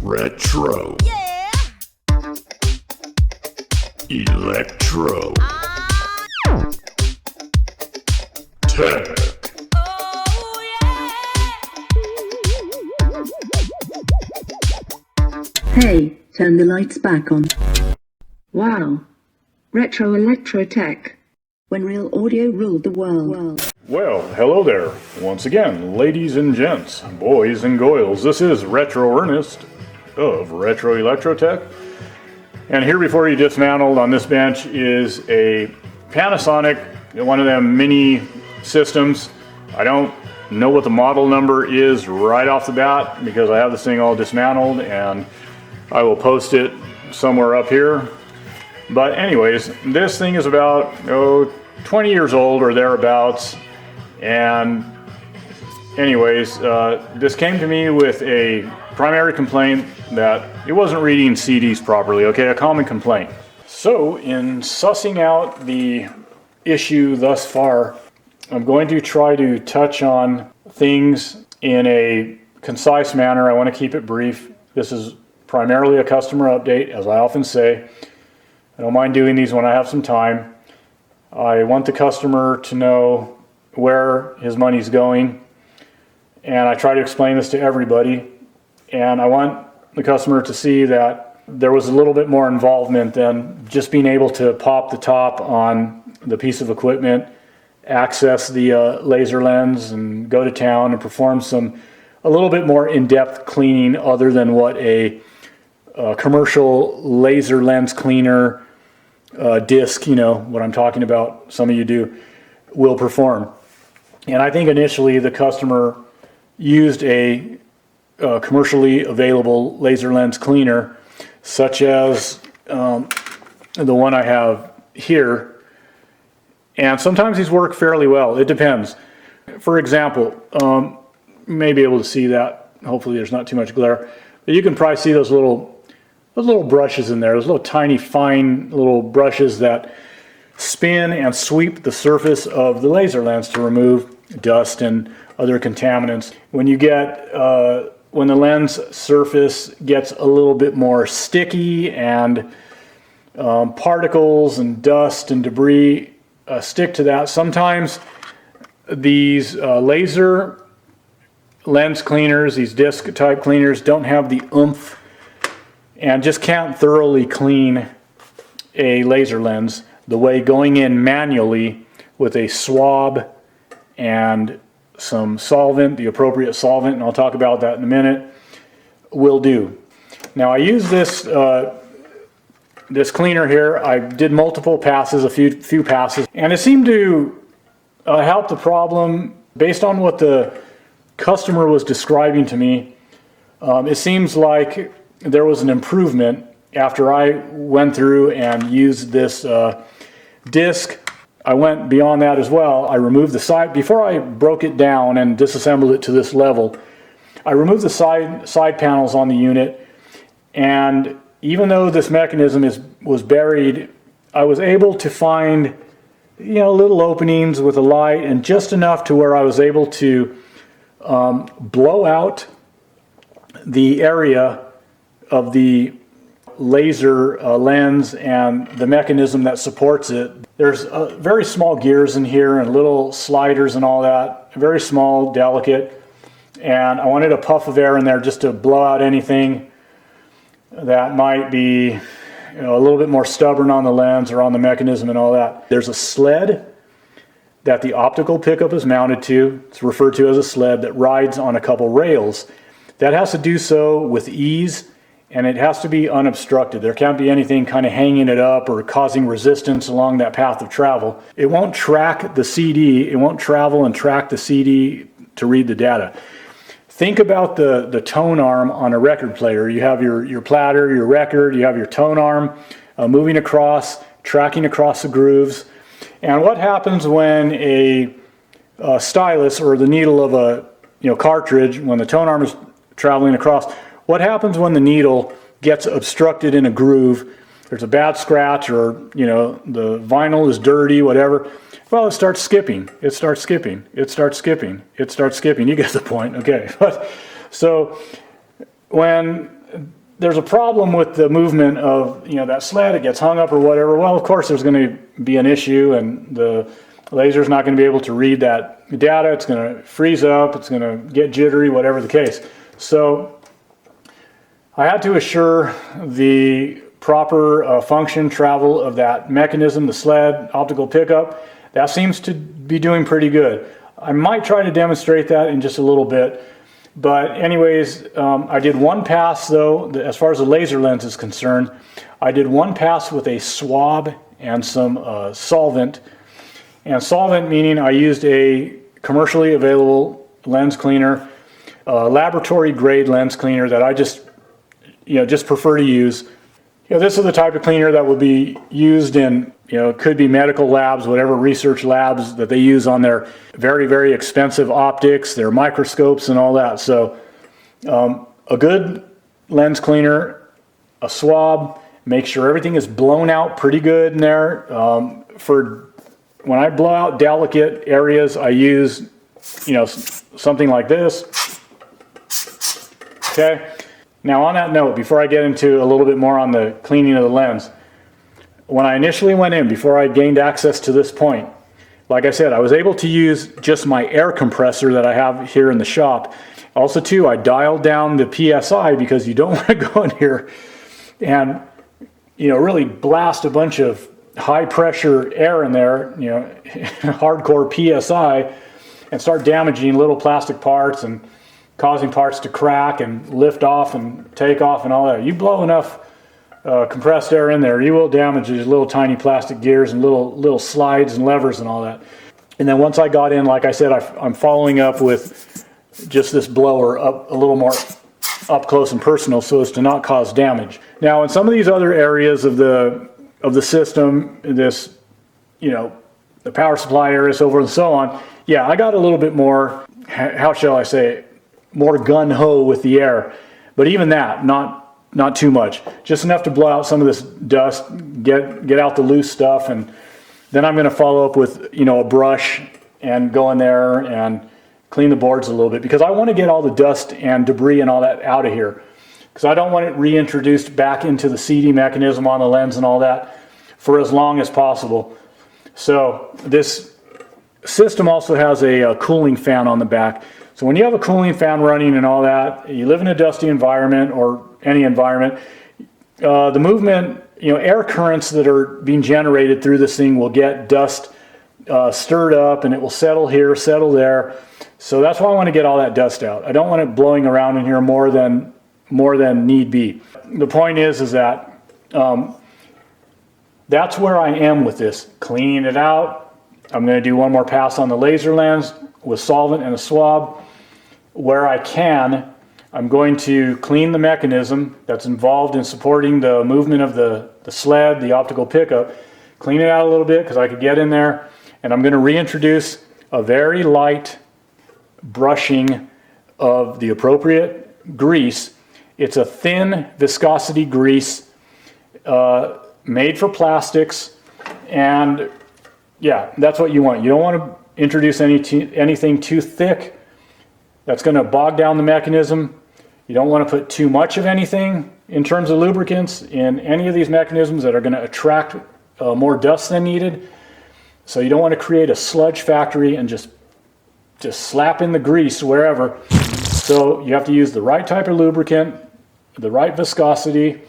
Retro. Yeah. Electro. Tech. Oh yeah. Hey, turn the lights back on. Wow. Retro electro tech. When real audio ruled the world. Well, hello there. Once again, ladies and gents, boys and girls, this is Retro Ernest of Retro Electrotech. And here before you dismantled on this bench is a Panasonic, one of them mini systems. I don't know what the model number is right off the bat because I have this thing all dismantled, and I will post it somewhere up here. But anyways, this thing is about 20 years old or thereabouts. And anyways, this came to me with a primary complaint that it wasn't reading CDs properly, okay, a common complaint. So in sussing out the issue thus far, I'm going to try to touch on things in a concise manner. I want to keep it brief. This is primarily a customer update, as I often say. I don't mind doing these when I have some time. I want the customer to know where his money's going, and I try to explain this to everybody, and I want the customer to see that there was a little bit more involvement than just being able to pop the top on the piece of equipment, access the laser lens, and go to town and perform a little bit more in-depth cleaning other than what a commercial laser lens cleaner disc, you know what I'm talking about, some of you do, will perform. And I think initially the customer used a commercially available laser lens cleaner, such as the one I have here. And sometimes these work fairly well. It depends. For example, you may be able to see that. Hopefully there's not too much glare. But you can probably see those little brushes in there, those little tiny fine little brushes that spin and sweep the surface of the laser lens to remove dust and other contaminants. When you get when the lens surface gets a little bit more sticky and particles and dust and debris stick to that, sometimes these laser lens cleaners, these disc type cleaners, don't have the oomph and just can't thoroughly clean a laser lens the way going in manually with a swab and some solvent, the appropriate solvent, and I'll talk about that in a minute, will do. Now I use this this cleaner here. I did multiple passes, a few passes, and it seemed to help the problem based on what the customer was describing to me. It seems like there was an improvement after I went through and used this disc. I went beyond that as well. I removed the side, before I broke it down and disassembled it to this level, I removed the side panels on the unit, and even though this mechanism was buried, I was able to find little openings with a light, and just enough to where I was able to blow out the area of the laser lens and the mechanism that supports it. There's very small gears in here and little sliders and all that, very small, delicate, and I wanted a puff of air in there just to blow out anything that might be a little bit more stubborn on the lens or on the mechanism and all that. There's a sled that the optical pickup is mounted to. It's referred to as a sled that rides on a couple rails. That has to do so with ease, and it has to be unobstructed. There can't be anything kind of hanging it up or causing resistance along that path of travel. It won't track the CD. It won't travel and track the CD to read the data. Think about the tone arm on a record player. You have your platter, your record, you have your tone arm moving across, tracking across the grooves. And what happens when a stylus or the needle of a cartridge, when the tone arm is traveling across, what happens when the needle gets obstructed in a groove? There's a bad scratch, or the vinyl is dirty, whatever. Well, it starts skipping. It starts skipping. It starts skipping. It starts skipping. You get the point, okay? But so when there's a problem with the movement of, that sled, it gets hung up or whatever, well, of course there's going to be an issue, and the laser's not going to be able to read that data. It's going to freeze up, it's going to get jittery, whatever the case. So I had to assure the proper function travel of that mechanism, the sled, optical pickup. That seems to be doing pretty good. I might try to demonstrate that in just a little bit. But anyways, I did one pass though, as far as the laser lens is concerned. I did one pass with a swab and some solvent. And solvent meaning I used a commercially available lens cleaner, laboratory grade lens cleaner that I just prefer to use. This is the type of cleaner that would be used in, it could be medical labs, whatever research labs that they use on their very, very expensive optics, their microscopes and all that. So a good lens cleaner, a swab, make sure everything is blown out pretty good in there. For when I blow out delicate areas, I use, something like this. Okay. Now on that note, before I get into a little bit more on the cleaning of the lens, when I initially went in, before I gained access to this point, like I said, I was able to use just my air compressor that I have here in the shop. Also too, I dialed down the PSI because you don't want to go in here and, really blast a bunch of high pressure air in there, hardcore PSI, and start damaging little plastic parts and causing parts to crack and lift off and take off and all that. You blow enough compressed air in there, you will damage these little tiny plastic gears and little slides and levers and all that. And then once I got in, like I said, I'm following up with just this blower up a little more up close and personal so as to not cause damage. Now in some of these other areas of the system, this, the power supply area, so forth and so on, yeah, I got a little bit more, how shall I say, more gun-ho with the air. But even that, not too much. Just enough to blow out some of this dust, get out the loose stuff, and then I'm going to follow up with, a brush and go in there and clean the boards a little bit, because I want to get all the dust and debris and all that out of here, because I don't want it reintroduced back into the CD mechanism on the lens and all that for as long as possible. So this system also has a cooling fan on the back. So when you have a cooling fan running and all that, you live in a dusty environment or any environment, the movement, air currents that are being generated through this thing will get dust stirred up, and it will settle here, settle there. So that's why I want to get all that dust out. I don't want it blowing around in here more than need be. The point is that that's where I am with this, cleaning it out. I'm going to do one more pass on the laser lens with solvent and a swab. Where I can, I'm going to clean the mechanism that's involved in supporting the movement of the sled, the optical pickup, clean it out a little bit because I could get in there, and I'm going to reintroduce a very light brushing of the appropriate grease. It's a thin viscosity grease made for plastics, and yeah, that's what you want. You don't want to introduce anything too thick that's going to bog down the mechanism. You don't want to put too much of anything in terms of lubricants in any of these mechanisms that are going to attract more dust than needed. So you don't want to create a sludge factory and just slap in the grease wherever. So you have to use the right type of lubricant, the right viscosity,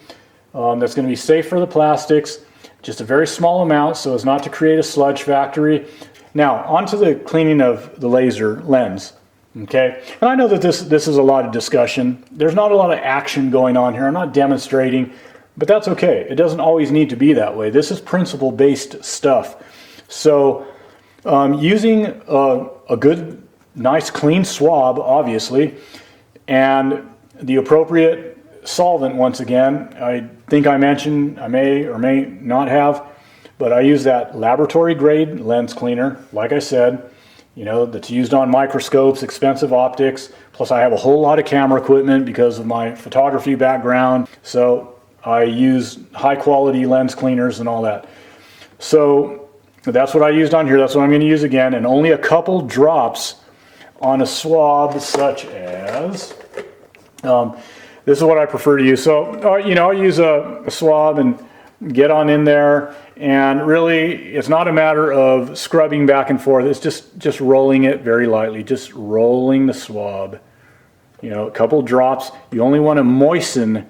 that's going to be safe for the plastics, just a very small amount so as not to create a sludge factory. Now, onto the cleaning of the laser lens. Okay, and I know that this is a lot of discussion. There's not a lot of action going on here. I'm not demonstrating, but that's okay. It doesn't always need to be that way. This is principle-based stuff. So using a good, nice, clean swab, obviously, and the appropriate solvent, once again, I think I mentioned, I may or may not have, but I use that laboratory-grade lens cleaner, like I said, that's used on microscopes, expensive optics. Plus I have a whole lot of camera equipment because of my photography background. So I use high quality lens cleaners and all that. So that's what I used on here. That's what I'm going to use again. And only a couple drops on a swab such as this is what I prefer to use. So, you know, I'll use a swab and get on in there, and really it's not a matter of scrubbing back and forth. It's just rolling it very lightly, just rolling the swab. You know, a couple drops. You only want to moisten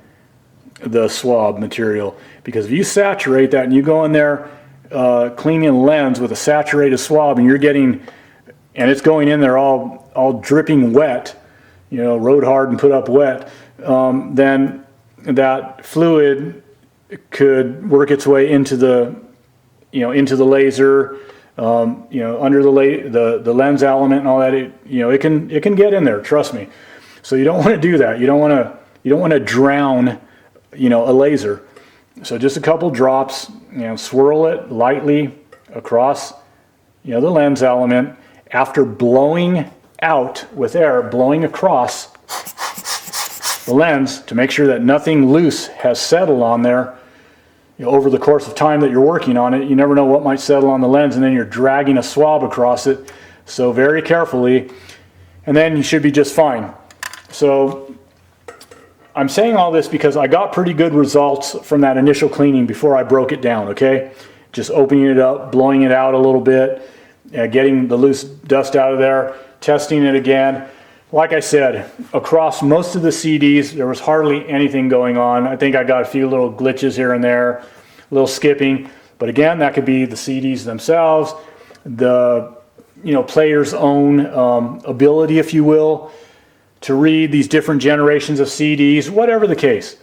the swab material, because if you saturate that and you go in there cleaning a lens with a saturated swab and you're getting, and it's going in there all dripping wet, you know, rode hard and put up wet, then that fluid could work its way into the, you know, into the laser, you know, under the lens element and all that. You know, it can get in there. Trust me. So you don't want to do that. You don't want to drown, you know, a laser. So just a couple drops, you know, swirl it lightly across, you know, the lens element. After blowing out with air, blowing across the lens to make sure that nothing loose has settled on there. You know, over the course of time that you're working on it, you never know what might settle on the lens, and then you're dragging a swab across it. So very carefully, and then you should be just fine. So I'm saying all this because I got pretty good results from that initial cleaning before I broke it down, okay? Just opening it up, blowing it out a little bit, getting the loose dust out of there, testing it again. Like I said, across most of the CDs, there was hardly anything going on. I think I got a few little glitches here and there, a little skipping. But again, that could be the CDs themselves, the, you know, player's own ability, if you will, to read these different generations of CDs, whatever the case.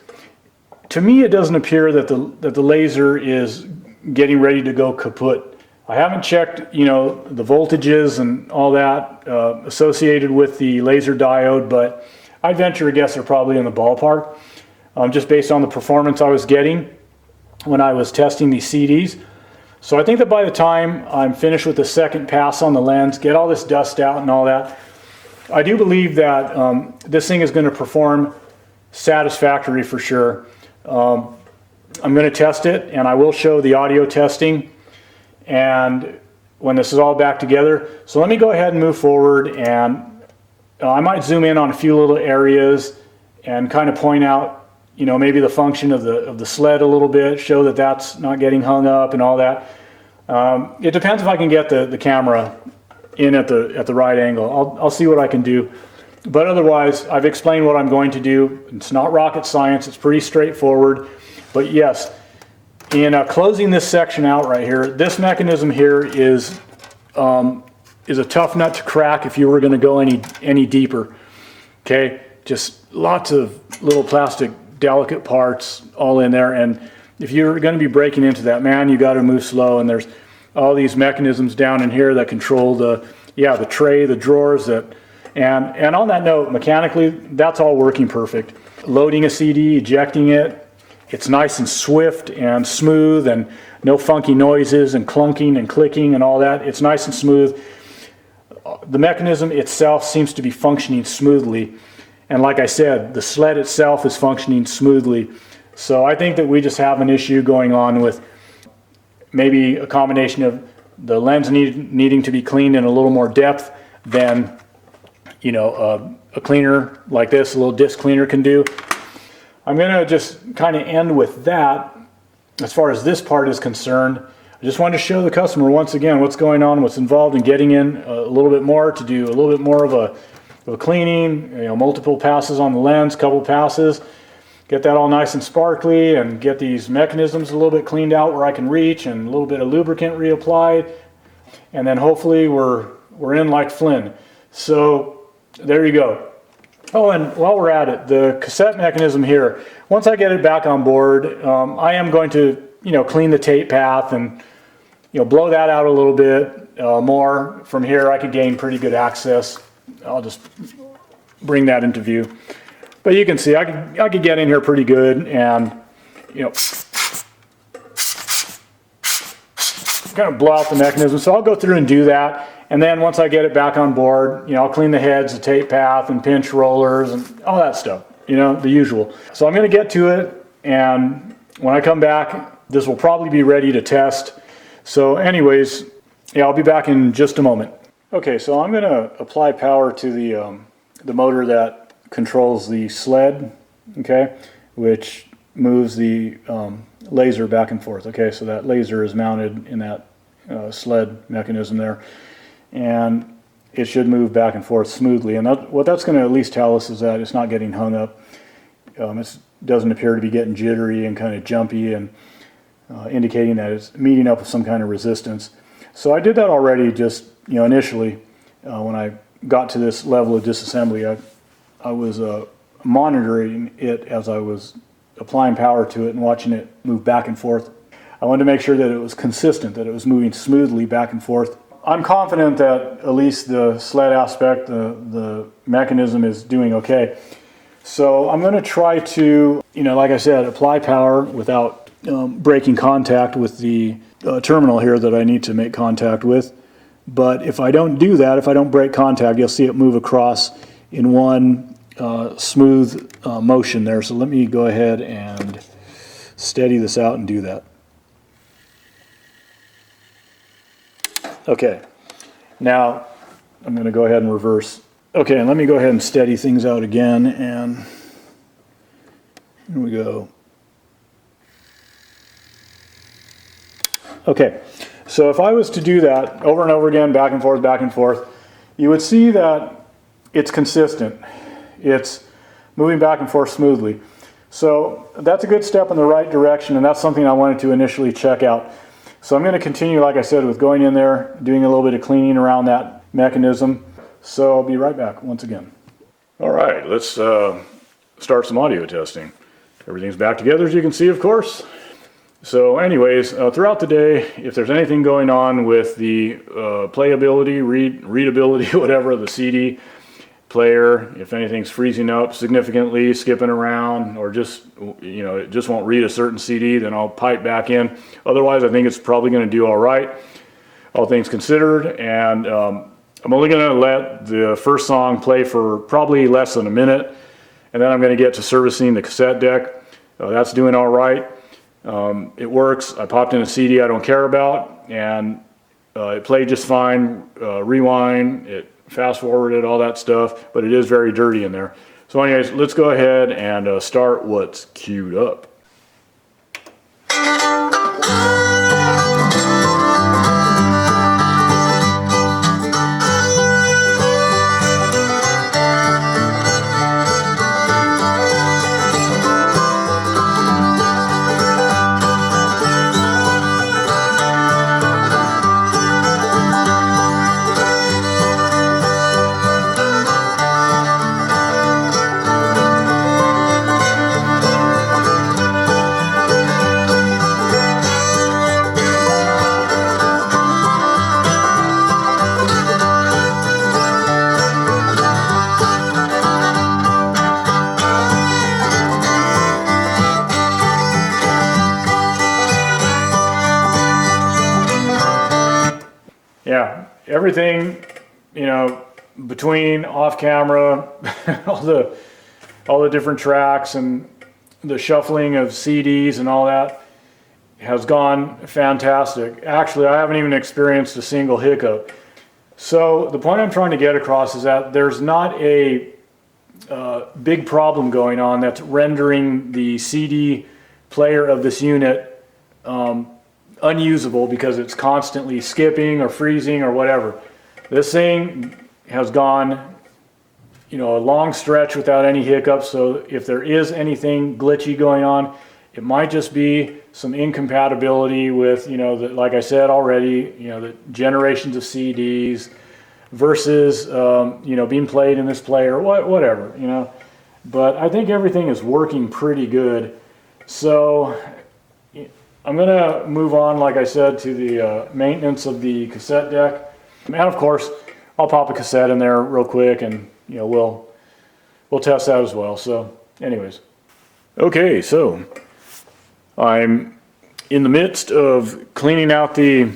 To me, it doesn't appear that the laser is getting ready to go kaput. I haven't checked, you know, the voltages and all that associated with the laser diode, but I venture a guess they're probably in the ballpark, just based on the performance I was getting when I was testing these CDs. So I think that by the time I'm finished with the second pass on the lens, get all this dust out and all that, I do believe that this thing is going to perform satisfactory for sure. I'm going to test it, and I will show the audio testing and when this is all back together. So let me go ahead and move forward, and I might zoom in on a few little areas and kind of point out, you know, maybe the function of the sled a little bit, show that that's not getting hung up and all that. It depends if I can get the camera in at the right angle. I'll see what I can do. But otherwise, I've explained what I'm going to do. It's not rocket science. It's pretty straightforward. But yes, in closing this section out right here, this mechanism here is a tough nut to crack if you were going to go any deeper. Okay, just lots of little plastic delicate parts all in there, and if you're going to be breaking into that, man, you got to move slow. And there's all these mechanisms down in here that control the tray, the drawers, and on that note, mechanically, that's all working perfect. Loading a CD, ejecting it, it's nice and swift and smooth, and no funky noises and clunking and clicking and all that. It's nice and smooth. The mechanism itself seems to be functioning smoothly. And like I said, the sled itself is functioning smoothly. So I think that we just have an issue going on with maybe a combination of the lens needing to be cleaned in a little more depth than, you know, a cleaner like this, a little disc cleaner can do. I'm going to just kind of end with that as far as this part is concerned. I just wanted to show the customer once again what's going on, what's involved in getting in a little bit more, to do a little bit more of a cleaning, you know, multiple passes on the lens, couple passes, get that all nice and sparkly, and get these mechanisms a little bit cleaned out where I can reach, and a little bit of lubricant reapplied, and then hopefully we're in like Flynn. So there you go. Oh, and while we're at it, the cassette mechanism here, once I get it back on board, I am going to, you know, clean the tape path and, you know, blow that out a little bit more. From here I could gain pretty good access. I'll just bring that into view. But you can see I could get in here pretty good and, you know, kind of blow out the mechanism. So I'll go through and do that. And then once I get it back on board, you know, I'll clean the heads, the tape path, and pinch rollers, and all that stuff, you know, the usual. So I'm going to get to it, and when I come back, this will probably be ready to test. So anyways, yeah, I'll be back in just a moment. Okay, so I'm going to apply power to the motor that controls the sled okay, which moves the laser back and forth. Okay, so that laser is mounted in that sled mechanism there, and it should move back and forth smoothly. And what that's going to at least tell us is that it's not getting hung up. It doesn't appear to be getting jittery and kind of jumpy, and indicating that it's meeting up with some kind of resistance. So I did that already, just initially when I got to this level of disassembly. I was monitoring it as I was applying power to it and watching it move back and forth. I wanted to make sure that it was consistent, that it was moving smoothly back and forth. I'm confident that at least the sled aspect, the mechanism is doing okay. So I'm going to try to, like I said, apply power without breaking contact with the terminal here that I need to make contact with. But if I don't do that, if I don't break contact, you'll see it move across in one smooth motion there. So let me go ahead and steady this out and do that. Okay, now I'm going to go ahead and reverse. Okay, and let me go ahead and steady things out again, and here we go. Okay, so if I was to do that over and over again, back and forth, you would see that it's consistent. It's moving back and forth smoothly. So that's a good step in the right direction, and that's something I wanted to initially check out. So I'm going to continue, like I said, with going in there, doing a little bit of cleaning around that mechanism. So I'll be right back once again. All right, let's start some audio testing. Everything's back together, as you can see, of course. So anyways, throughout the day, if there's anything going on with the playability, readability, whatever, of the CD player, if anything's freezing up significantly, skipping around, or just, it just won't read a certain CD, then I'll pipe back in. Otherwise, I think it's probably going to do all right, all things considered. And I'm only going to let the first song play for probably less than a minute, and then I'm going to get to servicing the cassette deck. That's doing all right. It works. I popped in a CD I don't care about, and it played just fine. Rewind, it fast forwarded, all that stuff, but it is very dirty in there. So anyways, let's go ahead and start what's queued up. Yeah, everything, between off camera, all the different tracks and the shuffling of CDs and all that has gone fantastic. Actually, I haven't even experienced a single hiccup. So the point I'm trying to get across is that there's not a big problem going on that's rendering the CD player of this unit unusable because it's constantly skipping or freezing or whatever. This thing has gone, a long stretch without any hiccups. So if there is anything glitchy going on, it might just be some incompatibility with, like I said already, the generations of CDs versus, being played in this player, whatever. But I think everything is working pretty good. So I'm going to move on, like I said, to the maintenance of the cassette deck. And of course, I'll pop a cassette in there real quick, and we'll test that as well. So anyways. Okay, so I'm in the midst of cleaning out the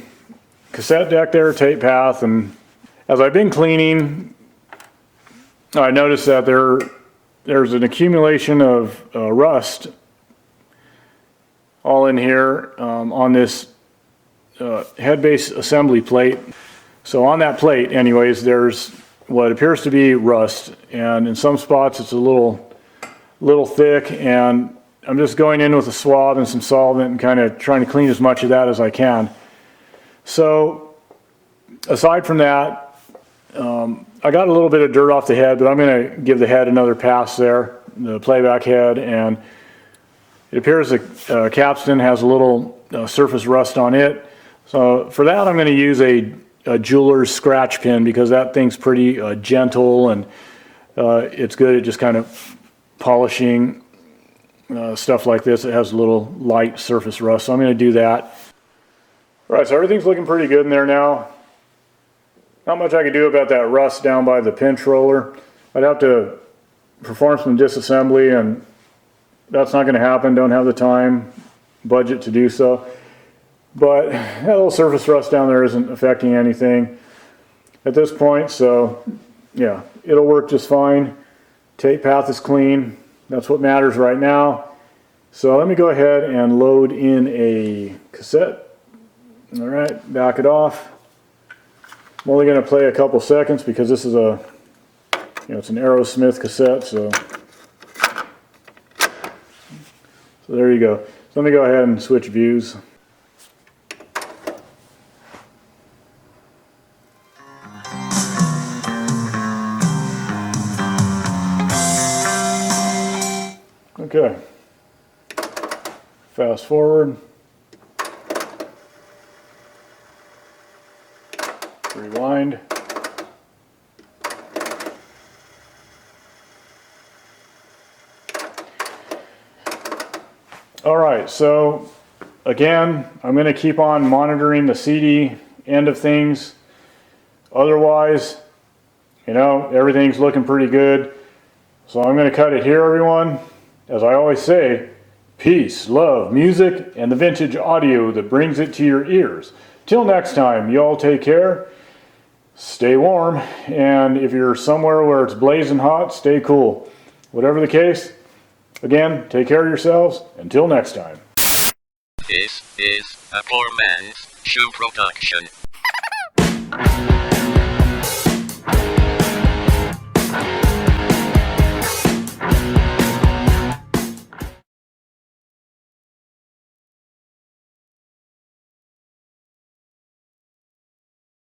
cassette deck there, tape path, and as I've been cleaning, I noticed that there's an accumulation of rust all in here on this head base assembly plate. So on that plate, anyways, there's what appears to be rust, and in some spots it's a little little thick, and I'm just going in with a swab and some solvent and kind of trying to clean as much of that as I can. So aside from that, I got a little bit of dirt off the head, but I'm going to give the head another pass there, the playback head, and it appears the capstan has a little surface rust on it. So for that, I'm going to use a jeweler's scratch pin, because that thing's pretty gentle, and it's good at just kind of polishing stuff like this. It has a little light surface rust, so I'm going to do that. All right, so everything's looking pretty good in there now. Not much I could do about that rust down by the pinch roller. I'd have to perform some disassembly, and that's not going to happen. Don't have the time, budget to do so. But that little surface rust down there isn't affecting anything at this point, so yeah, it'll work just fine. Tape path is clean. That's what matters right now. So let me go ahead and load in a cassette. All right, back it off. I'm only going to play a couple seconds because this is it's an Aerosmith cassette, so there you go. So let me go ahead and switch views. Okay, fast forward, rewind. All right, so again, I'm going to keep on monitoring the CD end of things. Otherwise, everything's looking pretty good. So I'm going to cut it here, everyone. As I always say, peace, love, music, and the vintage audio that brings it to your ears. Till next time, you all take care, stay warm, and if you're somewhere where it's blazing hot, stay cool. Whatever the case, again, take care of yourselves. Until next time. This is a poor man's shoe production.